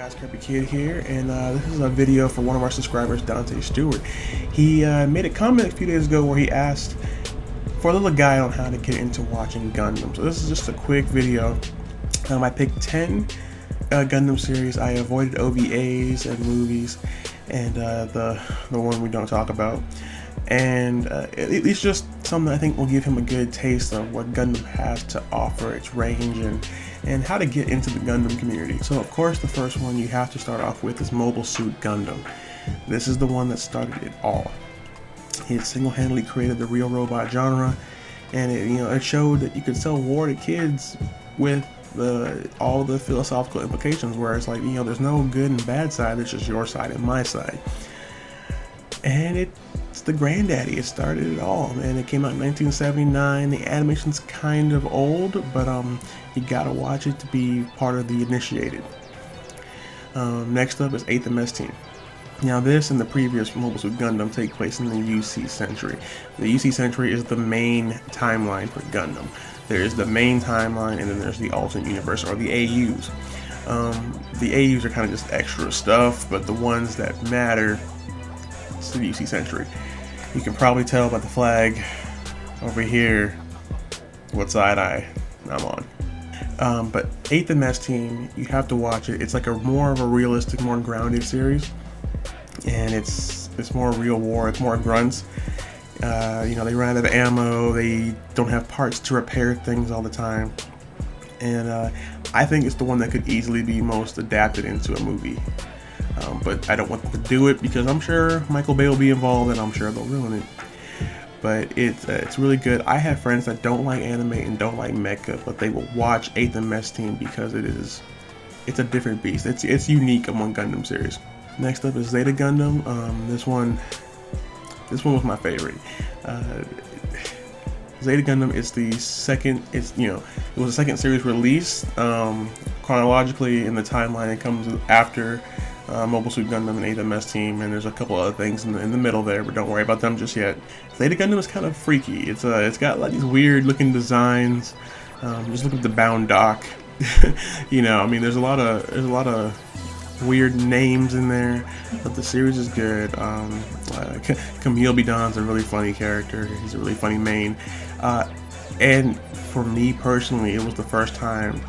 guys, Kirby Kid here, and this is a video for one of our subscribers, Dante Stewart. He made a comment a few days ago where he asked for a little guide on how to get into watching Gundam. So this is just a quick video. I picked 10 Gundam series. I avoided OVAs and movies, and the one we don't talk about. And it's just something I think will give him a good taste of what Gundam has to offer, its range, and how to get into the Gundam community. So of course the first one you have to start off with is Mobile Suit Gundam. This is the one that started it all. It single-handedly created the real robot genre, and it showed that you could sell war to kids with all the philosophical implications, where it's like, there's no good and bad side, it's just your side and my side. And it's the granddaddy. It started it all, and it came out in 1979. The animation's kind of old, but you gotta watch it to be part of the initiated. Next up is 8th MS Team. Now this and the previous Mobile Suit Gundam take place in the UC Century. The UC Century is the main timeline for Gundam. There is the main timeline, and then there's the alternate universe, or the AUs. The AUs are kind of just extra stuff, but the ones that matter to the UC Century. You can probably tell by the flag over here what side I'm on. But 8th MS Team, you have to watch it. It's like more of a realistic, more grounded series, and it's more real war. It's more grunts. They run out of ammo. They don't have parts to repair things all the time, and I think it's the one that could easily be most adapted into a movie. But I don't want them to do it because I'm sure Michael Bay will be involved, and I'm sure they'll ruin it. But it's really good. I have friends that don't like anime and don't like mecha, but they will watch 8th MS Team because it's a different beast. It's unique among Gundam series. Next up is Zeta Gundam. This one was my favorite. Zeta Gundam is the second. It was the second series released chronologically in the timeline. It comes after Mobile Suit Gundam and 8th MS Team, and there's a couple other things in the middle there, but don't worry about them just yet. Zeta Gundam is kind of freaky. It's got like these weird looking designs. Just look at the bound dock. There's a lot of weird names in there, but the series is good. Camille Bidon's a really funny character. He's a really funny main, and for me personally, it was the first time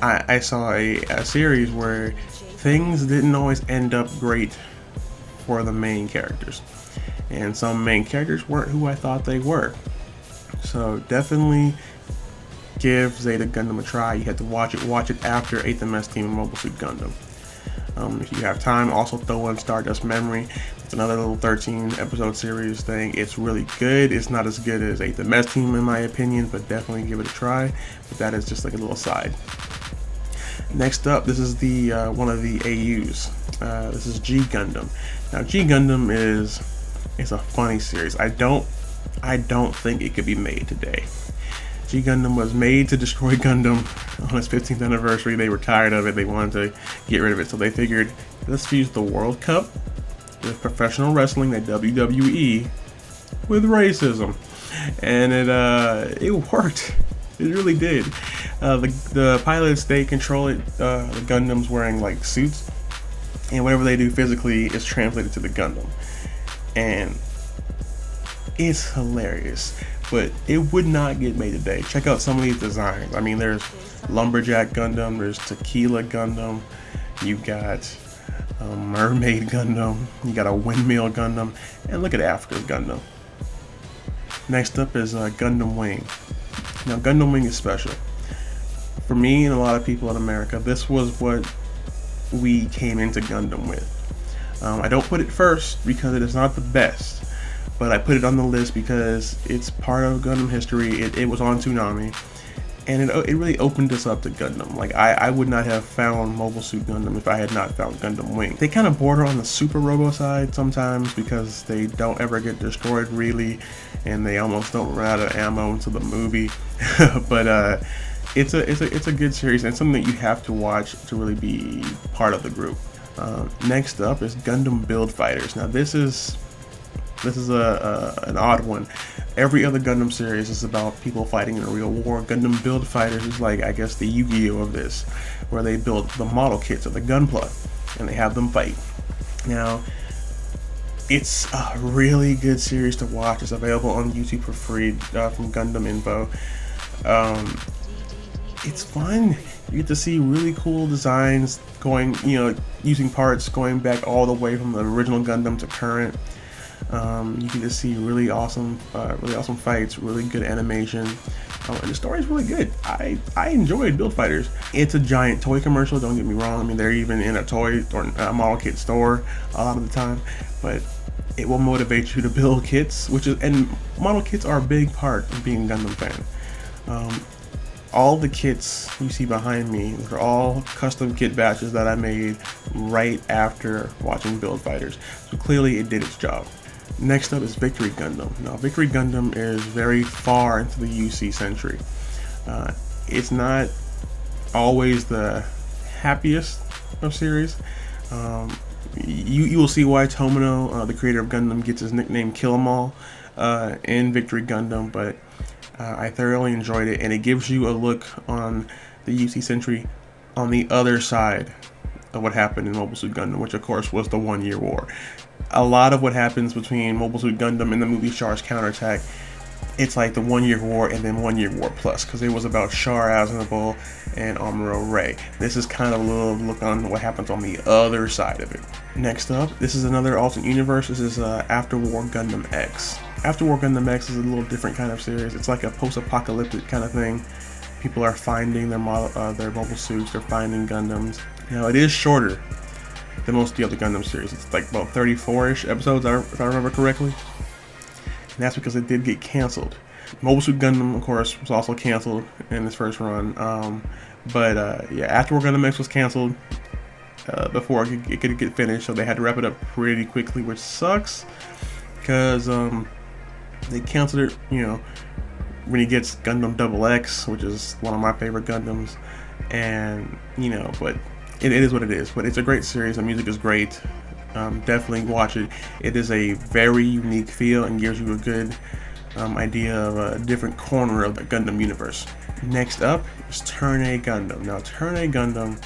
I saw a series where things didn't always end up great for the main characters, and some main characters weren't who I thought they were. So definitely give Zeta Gundam a try. You have to watch it after 8th MS Team and Mobile Suit Gundam. If you have time, also throw in Stardust Memory. It's another little 13 episode series thing. It's really good. It's not as good as 8th MS Team in my opinion, but definitely give it a try. But that is just like a little side. Next up, this is the one of the AUs. This is G Gundam. Now G Gundam is a funny series. I don't think it could be made today. G Gundam was made to destroy Gundam on its 15th anniversary. They were tired of it. They wanted to get rid of it, so they figured, let's use the World Cup with professional wrestling, the WWE, with racism, and it worked. It really did. The pilots, they control it. The Gundams wearing like suits, and whatever they do physically is translated to the Gundam, and it's hilarious. But it would not get made today. Check out some of these designs. I mean, there's Lumberjack Gundam, there's Tequila Gundam, you've got Mermaid Gundam, you got a Windmill Gundam, and look at Africa's Gundam. Next up is Gundam Wing. Now Gundam Wing is special. For me and a lot of people in America, this was what we came into Gundam with. I don't put it first because it is not the best, but I put it on the list because it's part of Gundam history. It was on Toonami, and it really opened us up to Gundam. Like I would not have found Mobile Suit Gundam if I had not found Gundam Wing. They kind of border on the Super Robo side sometimes because they don't ever get destroyed really, and they almost don't run out of ammo into the movie. But it's a good series, and something that you have to watch to really be part of the group. Next up is Gundam Build Fighters. Now this is This is an odd one. Every other Gundam series is about people fighting in a real war. Gundam Build Fighters is like, I guess, the Yu-Gi-Oh of this, where they build the model kits of the Gunpla and they have them fight. Now, it's a really good series to watch. It's available on YouTube for free from Gundam Info. It's fun. You get to see really cool designs going, using parts going back all the way from the original Gundam to current. You get to see really awesome fights, really good animation, and the story is really good. I enjoyed Build Fighters. It's a giant toy commercial. Don't get me wrong. I mean, they're even in a toy or a model kit store a lot of the time, but it will motivate you to build kits, and model kits are a big part of being a Gundam fan. All the kits you see behind me, they're all custom kit batches that I made right after watching Build Fighters. So clearly it did its job. Next up is Victory Gundam. Now, Victory Gundam is very far into the UC century. It's not always the happiest of series. You will see why Tomino, the creator of Gundam, gets his nickname Kill 'Em All in Victory Gundam, but I thoroughly enjoyed it, and it gives you a look on the UC century on the other side of what happened in Mobile Suit Gundam, which of course was the 1 Year War. A lot of what happens between Mobile Suit Gundam and the movie Char's Counterattack, it's like the 1 Year War and then 1 Year War Plus, because it was about Char Aznavour and Amuro Ray. This is kind of a little look on what happens on the other side of it. Next up, this is another alternate universe. This is After War Gundam X. After War Gundam X is a little different kind of series. It's like a post-apocalyptic kind of thing. People are finding their mobile suits. They're finding Gundams. Now, it is shorter than most of the other Gundam series. It's like about 34-ish episodes, if I remember correctly. And that's because it did get canceled. Mobile Suit Gundam, of course, was also canceled in its first run. Yeah, After War Gundam X was canceled before it could get finished, so they had to wrap it up pretty quickly, which sucks because they canceled it, when he gets Gundam Double X, which is one of my favorite Gundams, and but it is what it is. But it's a great series. The music is great. Definitely watch it. It is a very unique feel and gives you a good idea of a different corner of the Gundam universe. Next up is Turn A Gundam. Now, Turn A Gundam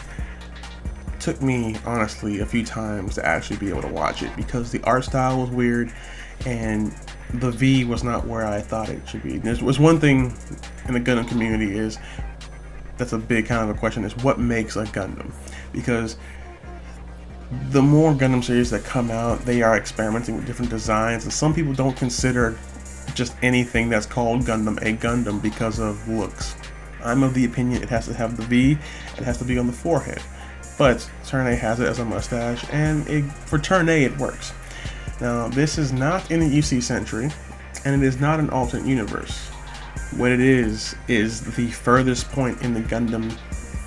took me, honestly, a few times to actually be able to watch it because the art style was weird and the V was not where I thought it should be. There was one thing in the Gundam community that's a big kind of a question, is what makes a Gundam? Because the more Gundam series that come out, they are experimenting with different designs, and some people don't consider just anything that's called Gundam a Gundam because of looks. I'm of the opinion it has to have the V, it has to be on the forehead. But Turn A has it as a mustache, and for Turn A it works. Now, this is not in the UC century, and it is not an alternate universe. What it is the furthest point in the Gundam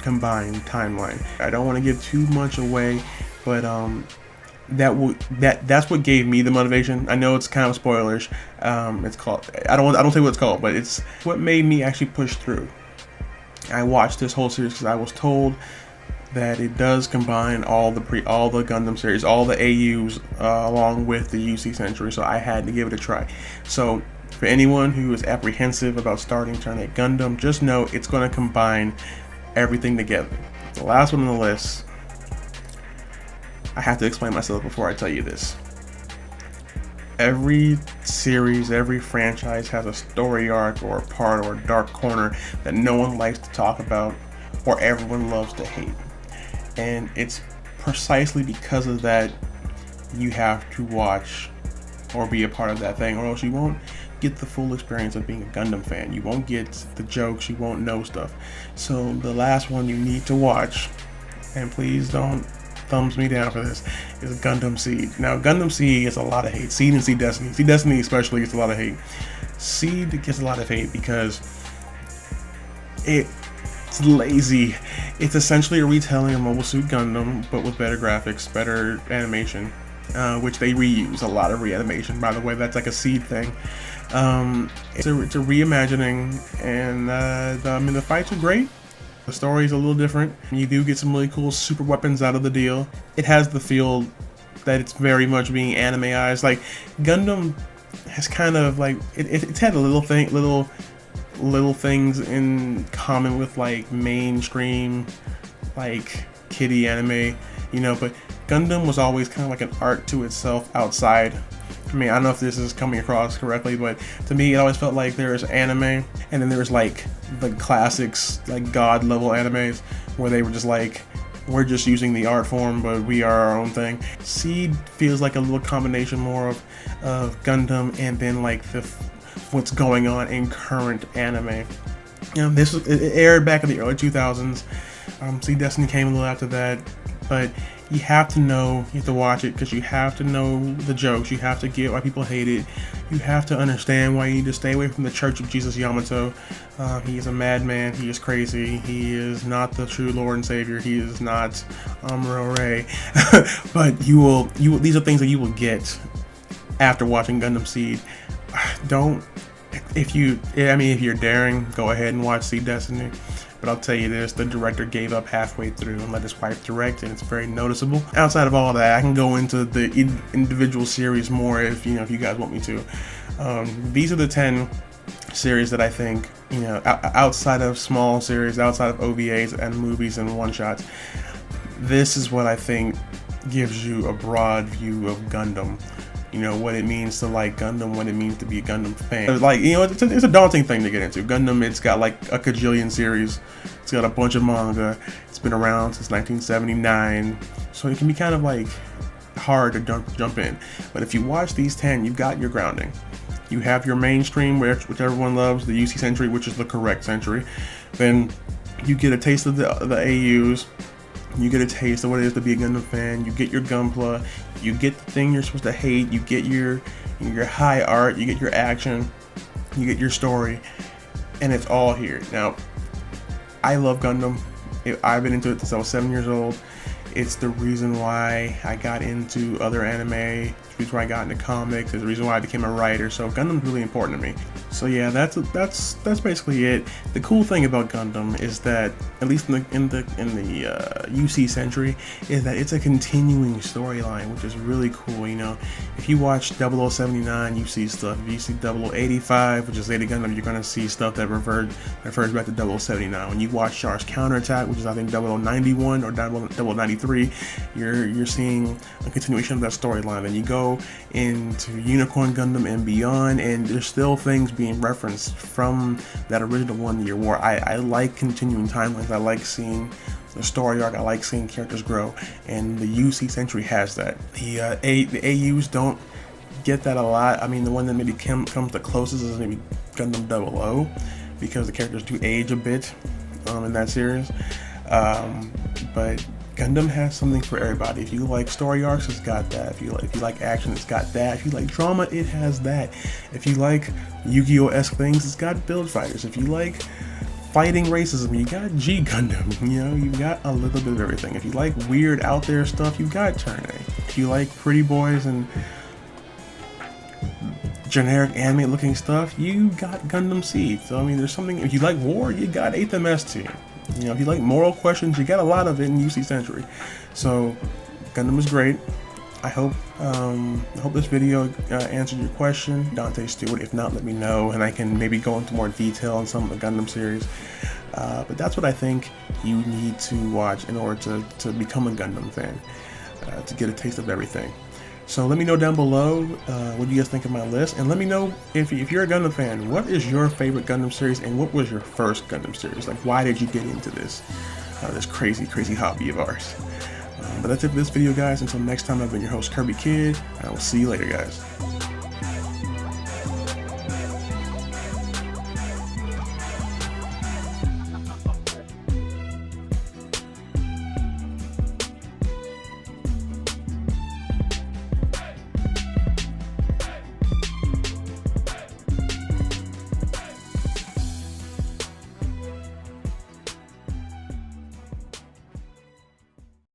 combined timeline. I don't want to give too much away, but that's what gave me the motivation. I know it's kind of spoilerish. It's called, I don't say what it's called, but it's what made me actually push through. I watched this whole series because I was told that it does combine all the Gundam series, all the AUs, along with the UC century, so I had to give it a try. So for anyone who is apprehensive about starting Turn A Gundam, just know it's going to combine everything together. The last one on the list, I have to explain myself before I tell you this. Every series, every franchise has a story arc or a part or a dark corner that no one likes to talk about or everyone loves to hate. And it's precisely because of that you have to watch or be a part of that thing, or else you won't get the full experience of being a Gundam fan. You won't get the jokes, you won't know stuff. So the last one you need to watch, and please don't thumbs me down for this, is Gundam Seed. Now, Gundam Seed gets a lot of hate. Seed and Seed Destiny. Seed Destiny especially gets a lot of hate. Seed gets a lot of hate because it's lazy. It's essentially a retelling of Mobile Suit Gundam, but with better graphics, better animation, which they reuse a lot of reanimation. By the way, that's like a Seed thing. It's a reimagining, and the fights are great. The story's a little different. You do get some really cool super weapons out of the deal. It has the feel that it's very much being animeized. Like Gundam has kind of like it's had a little things in common with like mainstream like kiddie anime, you know, but Gundam was always kind of like an art to itself outside. I mean, I don't know if this is coming across correctly, but to me it always felt like there was anime and then there was like the classics, like god level animes where they were just like, we're just using the art form, but we are our own thing. Seed feels like a little combination more of Gundam and then like what's going on in current anime. You know, it aired back in the early 2000s. Seed Destiny came a little after that, but you have to know, you have to watch it because you have to know the jokes. You have to get why people hate it. You have to understand why you need to stay away from the Church of Jesus Yamato. He is a madman. He is crazy. He is not the true Lord and Savior. He is not Amuro Ray. But these are things that you will get after watching Gundam Seed. If you're daring, go ahead and watch Seed Destiny. But I'll tell you this, the director gave up halfway through and let his wife direct, and it's very noticeable. Outside of all that, I can go into the individual series more if you guys want me to. These are the 10 series that I think, outside of small series, outside of OVAs and movies and one-shots, this is what I think gives you a broad view of Gundam. You know, what it means to like Gundam, what it means to be a Gundam fan. Like, it's a daunting thing to get into. Gundam, it's got like a cajillion series. It's got a bunch of manga. It's been around since 1979. So it can be kind of like hard to jump in. But if you watch these 10, you've got your grounding. You have your mainstream, which everyone loves, the UC century, which is the correct century. Then you get a taste of the AUs. You get a taste of what it is to be a Gundam fan. You get your Gunpla. You get the thing you're supposed to hate. You get your high art. You get your action. You get your story. And it's all here. Now, I love Gundam. I've been into it since I was 7 years old. It's the reason why I got into other anime. It's the reason why I got into comics. It's the reason why I became a writer. So Gundam's really important to me. So yeah, that's basically it. The cool thing about Gundam is that, at least in the UC century, is that it's a continuing storyline, which is really cool. If you watch 0079, you see stuff. If you see 0085, which is Zeta Gundam, you're gonna see stuff that refers back to 0079. When you watch Char's Counterattack, which is I think 0091 or 0093, you're seeing a continuation of that storyline. And you go into Unicorn Gundam and beyond, and there's still things being referenced from that original 1 year war. I like continuing timelines. I like seeing the story arc. I like seeing characters grow, and the UC century has that. The AUs don't get that a lot. I mean, the one that maybe comes the closest is maybe Gundam 00, because the characters do age a bit in that series. But Gundam has something for everybody. If you like story arcs, it's got that. If you like action, it's got that. If you like drama, it has that. If you like Yu-Gi-Oh-esque things, it's got build fighters. If you like fighting racism, you got G Gundam. You've got a little bit of everything. If you like weird out there stuff, you've got Turn A. If you like pretty boys and generic anime looking stuff, you got Gundam Seed. So I mean, there's something. If you like war, you got 8th MS Team. If you like moral questions, you got a lot of it in UC Century. So Gundam is great. I hope this video answered your question, Dante Stewart. If not, let me know, and I can maybe go into more detail on some of the Gundam series. But that's what I think you need to watch in order to become a Gundam fan, to get a taste of everything. So let me know down below what you guys think of my list, and let me know if you're a Gundam fan, what is your favorite Gundam series, and what was your first Gundam series? Like, why did you get into this crazy hobby of ours? But that's it for this video, guys. Until next time, I've been your host, Kirby Kid, and I will see you later, guys.